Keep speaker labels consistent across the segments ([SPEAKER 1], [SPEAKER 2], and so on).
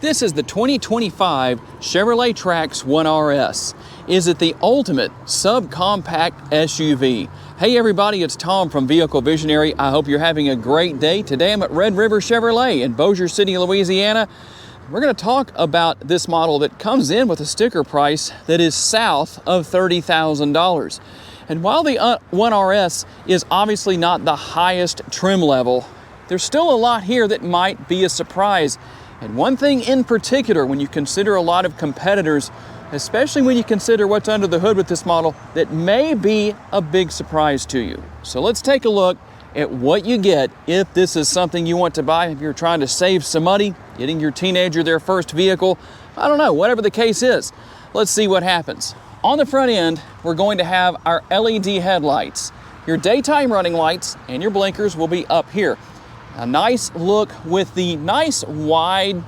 [SPEAKER 1] This is the 2025 Chevrolet Trax 1RS. Is it the ultimate subcompact SUV? Hey everybody, it's Tom from Vehicle Visionary. I hope you're having a great day. Today I'm at Red River Chevrolet in Bossier City, Louisiana. We're going to talk about this model that comes in with a sticker price that is south of $30,000. And while the 1RS is obviously not the highest trim level, there's still a lot here that might be a surprise. And one thing in particular, when you consider a lot of competitors, especially when you consider what's under the hood with this model, that may be a big surprise to you. So let's take a look at what you get if this is something you want to buy, if you're trying to save some money, getting your teenager their first vehicle, I don't know, whatever the case is. Let's see what happens. On the front end, we're going to have our LED headlights. Your daytime running lights and your blinkers will be up here. A nice look with the nice wide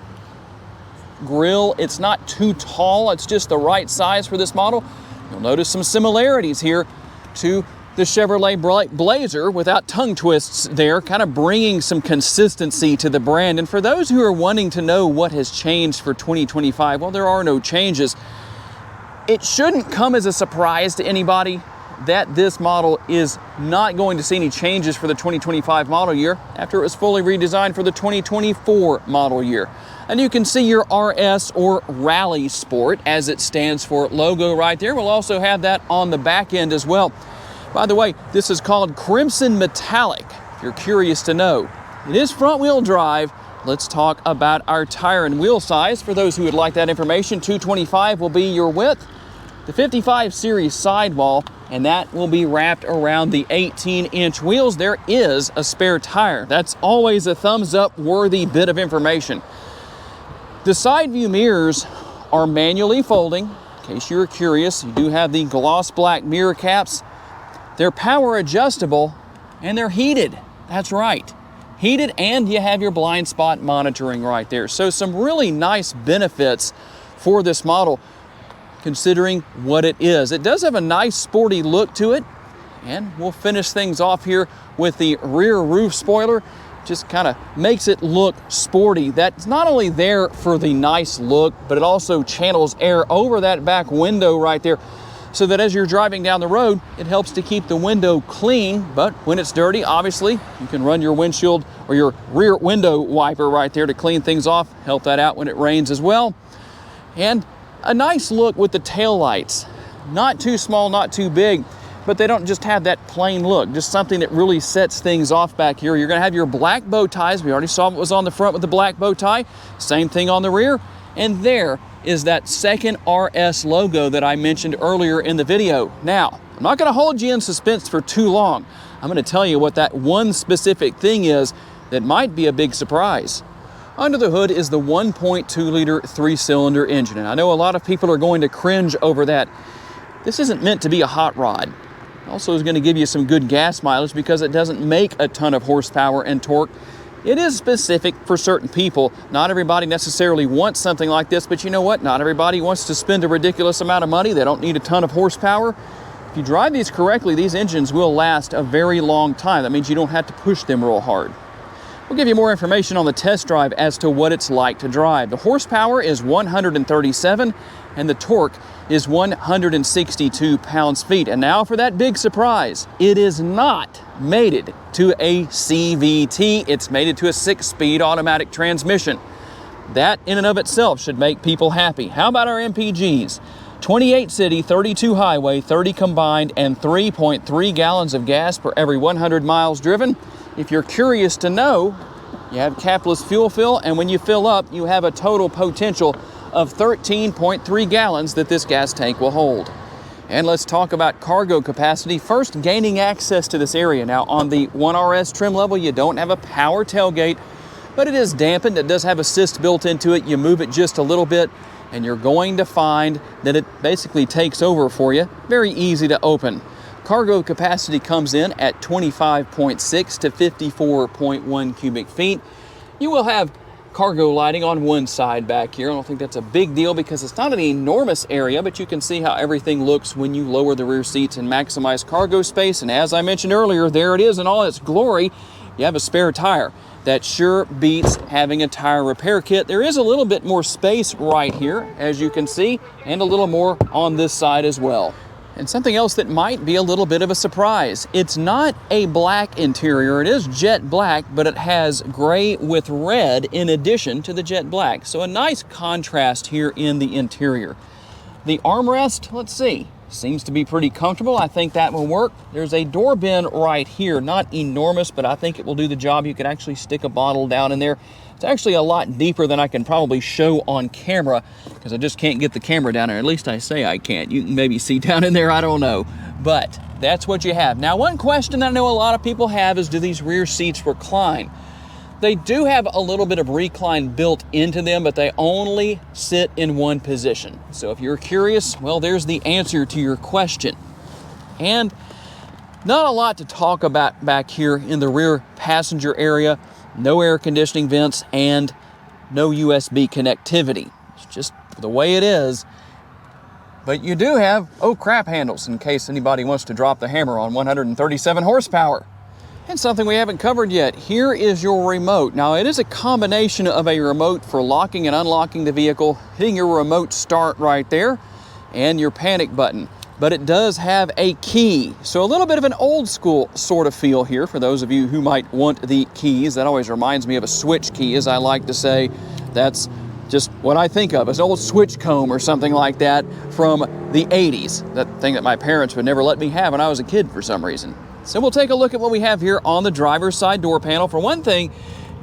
[SPEAKER 1] grille. It's not too tall, it's just the right size for this model. You'll notice some similarities here to the Chevrolet Blazer without tongue twists there, kind of bringing some consistency to the brand. And for those who are wanting to know what has changed for 2025, well, there are no changes. It shouldn't come as a surprise to anybody that this model is not going to see any changes for the 2025 model year after it was fully redesigned for the 2024 model year. And you can see your RS or Rally Sport, as it stands for, logo right there. We'll also have that on the back end as well. By the way, this is called Crimson Metallic, if you're curious to know. It is front wheel drive. Let's talk about our tire and wheel size. For those who would like that information, 225 will be your width. The 55 series sidewall, and that will be wrapped around the 18-inch wheels. There is a spare tire. That's always a thumbs up worthy bit of information. The side view mirrors are manually folding. In case you were curious, you do have the gloss black mirror caps. They're power adjustable and they're heated. That's right, heated, and you have your blind spot monitoring right there. So some really nice benefits for this model, considering what it is. It does have a nice sporty look to it, and we'll finish things off here with the rear roof spoiler. Just kind of makes it look sporty. That's not only there for the nice look, but it also channels air over that back window right there, so that as you're driving down the road, it helps to keep the window clean. But when it's dirty, obviously, you can run your windshield or your rear window wiper right there to clean things off, help that out when it rains as well. And a nice look with the tail lights. Not too small, not too big, but they don't just have that plain look, just something that really sets things off back here. You're gonna have your black bow ties. We already saw what was on the front with the black bow tie. Same thing on the rear. And there is that second RS logo that I mentioned earlier in the video. Now, I'm not gonna hold you in suspense for too long. I'm gonna tell you what that one specific thing is that might be a big surprise. Under the hood is the 1.2 liter 3-cylinder engine, and I know a lot of people are going to cringe over that. This isn't meant to be a hot rod. It also is going to give you some good gas mileage because it doesn't make a ton of horsepower and torque. It is specific for certain people. Not everybody necessarily wants something like this, but you know what? Not everybody wants to spend a ridiculous amount of money. They don't need a ton of horsepower. If you drive these correctly, these engines will last a very long time. That means you don't have to push them real hard. We'll give you more information on the test drive as to what it's like to drive. The horsepower is 137 and the torque is 162 pounds-feet. And now for that big surprise, it is not mated to a CVT. It's mated to a 6-speed automatic transmission. That in and of itself should make people happy. How about our MPGs? 28 city, 32 highway, 30 combined, and 3.3 gallons of gas per every 100 miles driven. If you're curious to know, you have capless fuel fill, and when you fill up, you have a total potential of 13.3 gallons that this gas tank will hold. And let's talk about cargo capacity. First, gaining access to this area. Now, on the 1RS trim level, you don't have a power tailgate, but it is dampened. It does have assist built into it. You move it just a little bit, and you're going to find that it basically takes over for you. Very easy to open. Cargo capacity comes in at 25.6 to 54.1 cubic feet. You will have cargo lighting on one side back here. I don't think that's a big deal because it's not an enormous area, but you can see how everything looks when you lower the rear seats and maximize cargo space. And as I mentioned earlier, there it is in all its glory. you have a spare tire. That sure beats having a tire repair kit. There is a little bit more space right here, as you can see, and a little more on this side as well. And something else that might be a little bit of a surprise. It's not a black interior. It is jet black, but it has gray with red in addition to the jet black. So a nice contrast here in the interior. The armrest, let's see, seems to be pretty comfortable. I think that will work. There's a door bin right here, not enormous, but I think it will do the job. You could actually stick a bottle down in there. It's actually a lot deeper than I can probably show on camera because I just can't get the camera down there. At least I say I can't. You can maybe see down in there, I don't know. But that's what you have. Now, one question I know a lot of people have is, do these rear seats recline? They do have a little bit of recline built into them, but they only sit in one position. So if you're curious, well, there's the answer to your question. And not a lot to talk about back here in the rear passenger area. No air conditioning vents and no USB connectivity. It's just the way it is. But you do have, oh crap, handles in case anybody wants to drop the hammer on 137 horsepower. And something we haven't covered yet, here is your remote. Now it is a combination of a remote for locking and unlocking the vehicle, hitting your remote start right there, and your panic button. But it does have a key. So a little bit of an old school sort of feel here for those of you who might want the keys. That always reminds me of a switch key, as I like to say. That's just what I think of, as an old switch comb or something like that from the 80s. That thing that my parents would never let me have when I was a kid for some reason. So we'll take a look at what we have here on the driver's side door panel. For one thing,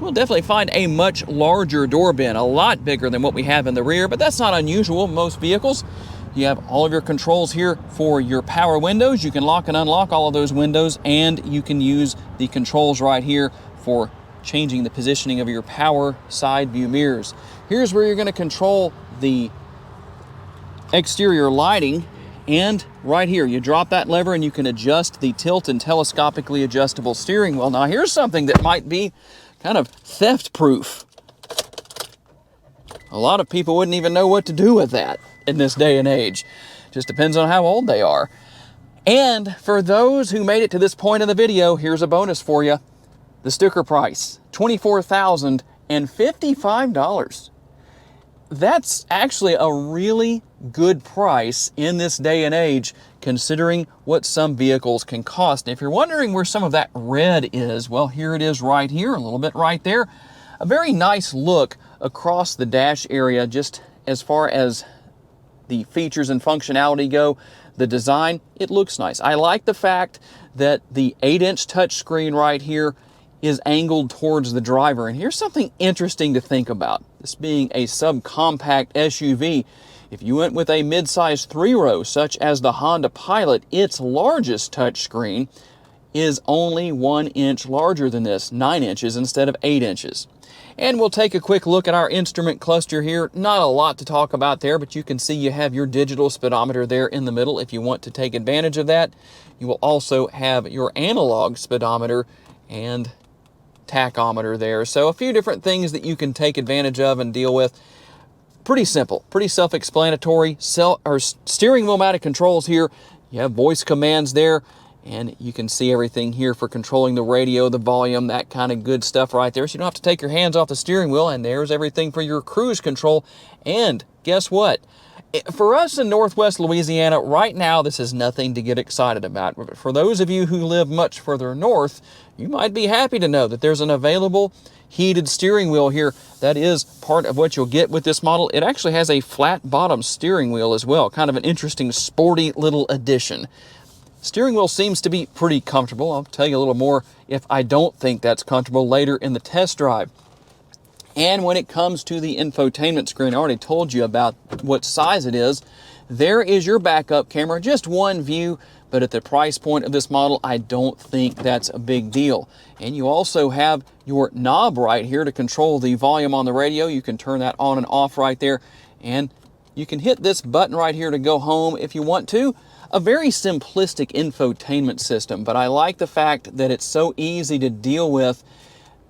[SPEAKER 1] we'll definitely find a much larger door bin, a lot bigger than what we have in the rear, but that's not unusual in most vehicles. You have all of your controls here for your power windows. You can lock and unlock all of those windows, and you can use the controls right here for changing the positioning of your power side view mirrors. Here's where you're going to control the exterior lighting, and right here you drop that lever and you can adjust the tilt and telescopically adjustable steering wheel. Now here's something that might be kind of theft proof. A lot of people wouldn't even know what to do with that in this day and age. Just depends on how old they are. And for those who made it to this point in the video, here's a bonus for you. The sticker price, $24,055. That's actually a really good price in this day and age, considering what some vehicles can cost. And if you're wondering where some of that red is, well, here it is right here, a little bit right there. A very nice look across the dash area, just as far as the features and functionality go. The design, it looks nice. I like the fact that the 8-inch touchscreen right here is angled towards the driver. And here's something interesting to think about. This being a subcompact SUV, if you went with a mid-size 3-row, such as the Honda Pilot, its largest touchscreen is only 1 inch larger than this, 9 inches instead of 8 inches. And we'll take a quick look at our instrument cluster here. Not a lot to talk about there, but you can see you have your digital speedometer there in the middle if you want to take advantage of that. You will also have your analog speedometer and tachometer there. So a few different things that you can take advantage of and deal with. Pretty simple, pretty self-explanatory. Steering wheel mounted controls here. You have voice commands there. And you can see everything here for controlling the radio, the volume, that kind of good stuff right there. So you don't have to take your hands off the steering wheel, and there's everything for your cruise control. And guess what? For us in Northwest Louisiana, right now, this is nothing to get excited about. But for those of you who live much further north, you might be happy to know that there's an available heated steering wheel here. That is part of what you'll get with this model. It actually has a flat bottom steering wheel as well. Kind of an interesting, sporty little addition. Steering wheel seems to be pretty comfortable. I'll tell you a little more if I don't think that's comfortable later in the test drive. And when it comes to the infotainment screen, I already told you about what size it is. There is your backup camera, just one view, but at the price point of this model, I don't think that's a big deal. And you also have your knob right here to control the volume on the radio. You can turn that on and off right there, and you can hit this button right here to go home if you want to. A very simplistic infotainment system, but I like the fact that it's so easy to deal with,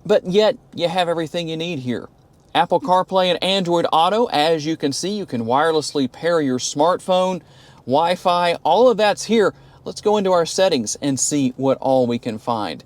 [SPEAKER 1] but yet you have everything you need here. Apple CarPlay and Android Auto, as you can see, you can wirelessly pair your smartphone, Wi-Fi, all of that's here. Let's go into our settings and see what all we can find.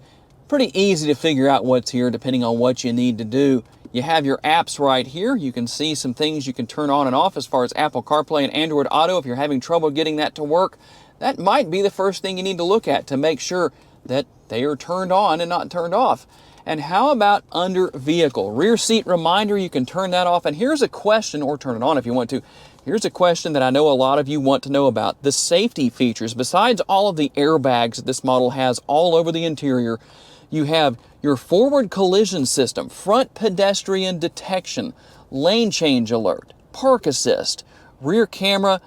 [SPEAKER 1] Pretty easy to figure out what's here depending on what you need to do. You have your apps right here. You can see some things you can turn on and off as far as Apple CarPlay and Android Auto. If you're having trouble getting that to work, that might be the first thing you need to look at to make sure that they are turned on and not turned off. And how about under vehicle? Rear seat reminder, you can turn that off. And here's a question, or turn it on if you want to. Here's a question that I know a lot of you want to know about. The safety features. Besides all of the airbags that this model has all over the interior, you have your forward collision system, front pedestrian detection, lane change alert, park assist, rear camera,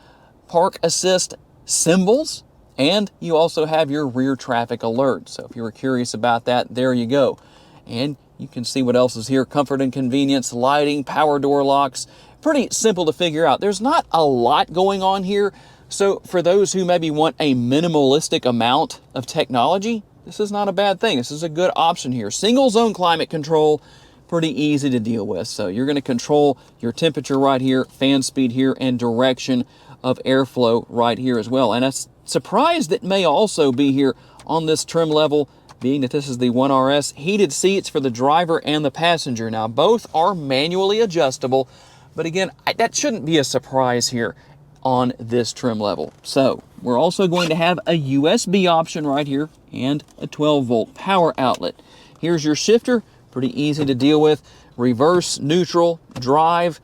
[SPEAKER 1] park assist symbols, and you also have your rear traffic alert. So if you were curious about that, there you go. And you can see what else is here. Comfort and convenience, lighting, power door locks. Pretty simple to figure out. There's not a lot going on here. So for those who maybe want a minimalistic amount of technology, this is not a bad thing. This is a good option here. Single zone climate control, pretty easy to deal with. So you're going to control your temperature right here, fan speed here, and direction of airflow right here as well. And a surprise that may also be here on this trim level, being that this is the 1RS, heated seats for the driver and the passenger. Now, both are manually adjustable, but again, that shouldn't be a surprise here on this trim level. So we're also going to have a USB option right here and a 12-volt power outlet. Here's your shifter, pretty easy to deal with. Reverse, neutral, drive,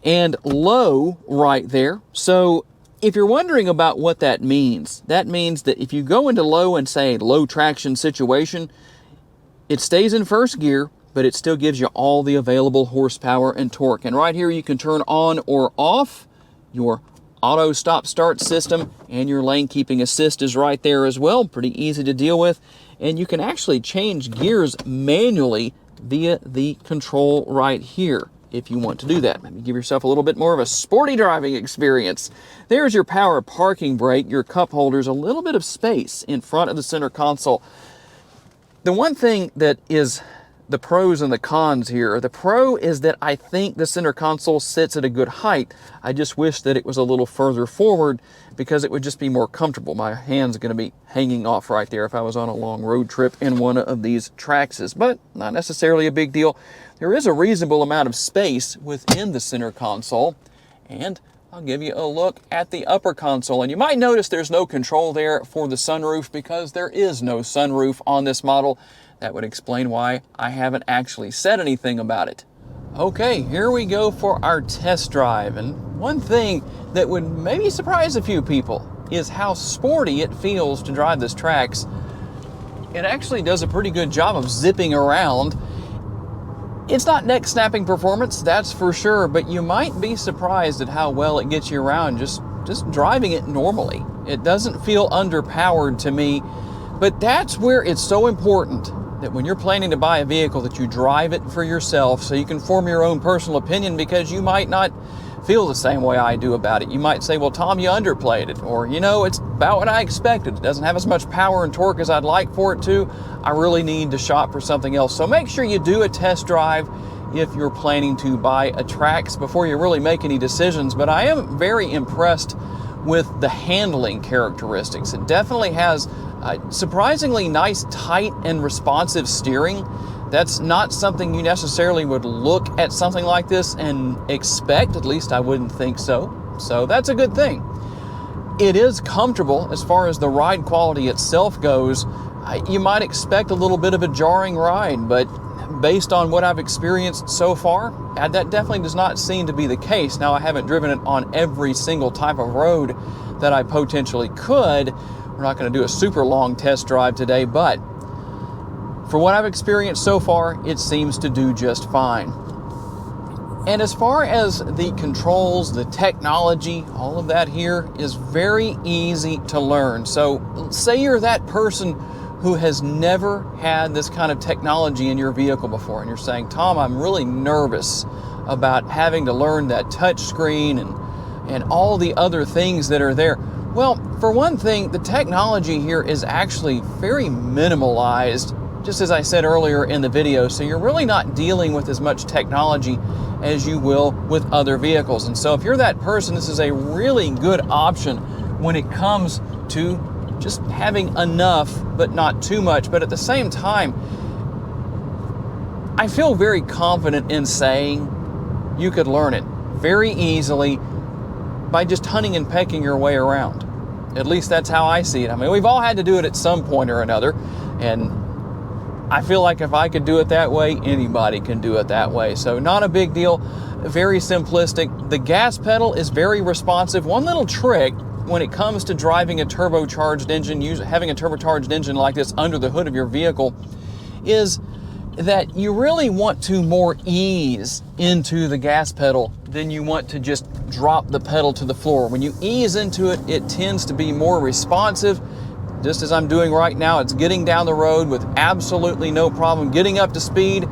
[SPEAKER 1] and low right there. So if you're wondering about what that means that if you go into low and say low traction situation, it stays in first gear, but it still gives you all the available horsepower and torque. And right here you can turn on or off your auto stop start system, and your lane keeping assist is right there as well. Pretty easy to deal with. And you can actually change gears manually via the control right here if you want to do that. Maybe give yourself a little bit more of a sporty driving experience. There's your power parking brake, your cup holders, a little bit of space in front of the center console. The one thing that is the pros and the cons here. The pro is that I think the center console sits at a good height. I just wish that it was a little further forward because it would just be more comfortable. My hand's going to be hanging off right there if I was on a long road trip in one of these Traxes, but not necessarily a big deal. There is a reasonable amount of space within the center console, and I'll give you a look at the upper console. And you might notice there's no control there for the sunroof because there is no sunroof on this model. That would explain why I haven't actually said anything about it. Okay, here we go for our test drive. And one thing that would maybe surprise a few people is how sporty it feels to drive this Trax. It actually does a pretty good job of zipping around. It's not neck snapping performance, that's for sure, but you might be surprised at how well it gets you around just driving it normally. It doesn't feel underpowered to me, but that's where it's so important that when you're planning to buy a vehicle that you drive it for yourself so you can form your own personal opinion, because you might not feel the same way I do about it. You might say, well, Tom, you underplayed it, or, you know, it's about what I expected. It doesn't have as much power and torque as I'd like for it to. I really need to shop for something else. So make sure you do a test drive if you're planning to buy a Trax before you really make any decisions. But I am very impressed with the handling characteristics. It definitely has surprisingly nice, tight, and responsive steering. That's not something you necessarily would look at something like this and expect. At least I wouldn't think so. So that's a good thing. It is comfortable as far as the ride quality itself goes. You might expect a little bit of a jarring ride, but based on what I've experienced so far, that definitely does not seem to be the case. Now, I haven't driven it on every single type of road that I potentially could. We're not going to do a super long test drive today, but for what I've experienced so far, it seems to do just fine. And as far as the controls, the technology, all of that here is very easy to learn. So say you're that person who has never had this kind of technology in your vehicle before, and you're saying, Tom, I'm really nervous about having to learn that touch screen and all the other things that are there. Well, for one thing, the technology here is actually very minimalized, just as I said earlier in the video, so you're really not dealing with as much technology as you will with other vehicles. And so if you're that person, this is a really good option when it comes to just having enough, but not too much. But at the same time, I feel very confident in saying you could learn it very easily by just hunting and pecking your way around. At least that's how I see it. I mean, we've all had to do it at some point or another, and I feel like if I could do it that way, anybody can do it that way. So not a big deal, very simplistic. The gas pedal is very responsive. One little trick when it comes to driving a turbocharged engine, having a turbocharged engine like this under the hood of your vehicle, is that you really want to more ease into the gas pedal than you want to just drop the pedal to the floor. When you ease into it, it tends to be more responsive. Just as I'm doing right now, it's getting down the road with absolutely no problem, getting up to speed.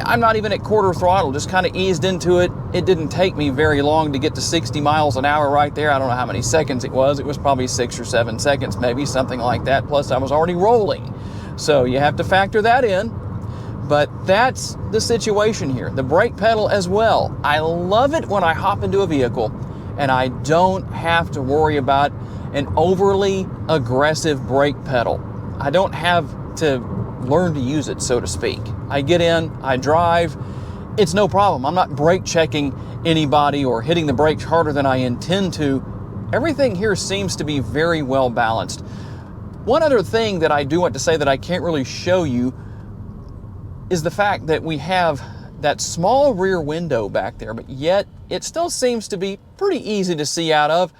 [SPEAKER 1] I'm not even at quarter throttle, just kind of eased into it. It didn't take me very long to get to 60 miles an hour right there. I don't know how many seconds it was. It was probably 6 or 7 seconds, maybe something like that. Plus I was already rolling. So you have to factor that in. But that's the situation here. The brake pedal as well. I love it when I hop into a vehicle and I don't have to worry about an overly aggressive brake pedal. I don't have to learn to use it, so to speak. I get in, I drive, it's no problem. I'm not brake checking anybody or hitting the brakes harder than I intend to. Everything here seems to be very well balanced. One other thing that I do want to say that I can't really show you is the fact that we have that small rear window back there, but yet it still seems to be pretty easy to see out of.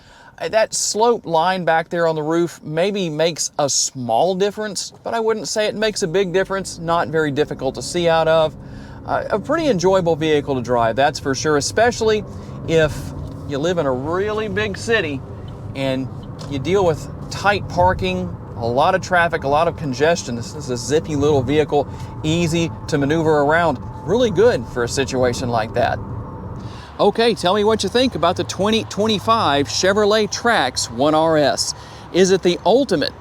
[SPEAKER 1] That sloped line back there on the roof maybe makes a small difference, but I wouldn't say it makes a big difference. Not very difficult to see out of. A pretty enjoyable vehicle to drive, that's for sure, especially if you live in a really big city and you deal with tight parking, a lot of traffic, a lot of congestion. This is a zippy little vehicle, easy to maneuver around. Really good for a situation like that. Okay, tell me what you think about the 2025 Chevrolet Trax 1RS. Is it the ultimate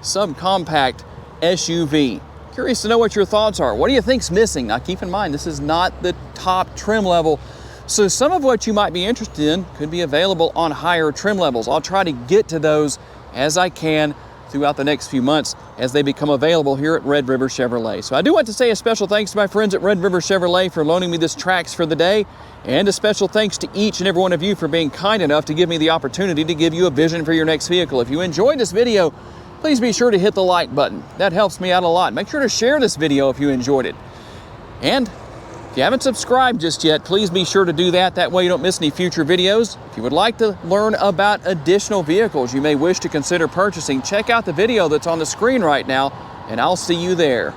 [SPEAKER 1] subcompact SUV? Curious to know what your thoughts are. What do you think's missing? Now keep in mind, this is not the top trim level, so some of what you might be interested in could be available on higher trim levels. I'll try to get to those as I can throughout the next few months as they become available here at Red River Chevrolet. So I do want to say a special thanks to my friends at Red River Chevrolet for loaning me this Trax for the day, and a special thanks to each and every one of you for being kind enough to give me the opportunity to give you a vision for your next vehicle. If you enjoyed this video, please be sure to hit the like button. That helps me out a lot. Make sure to share this video if you enjoyed it. And if you haven't subscribed just yet, please be sure to do that. That way you don't miss any future videos. If you would like to learn about additional vehicles you may wish to consider purchasing, check out the video that's on the screen right now, and I'll see you there.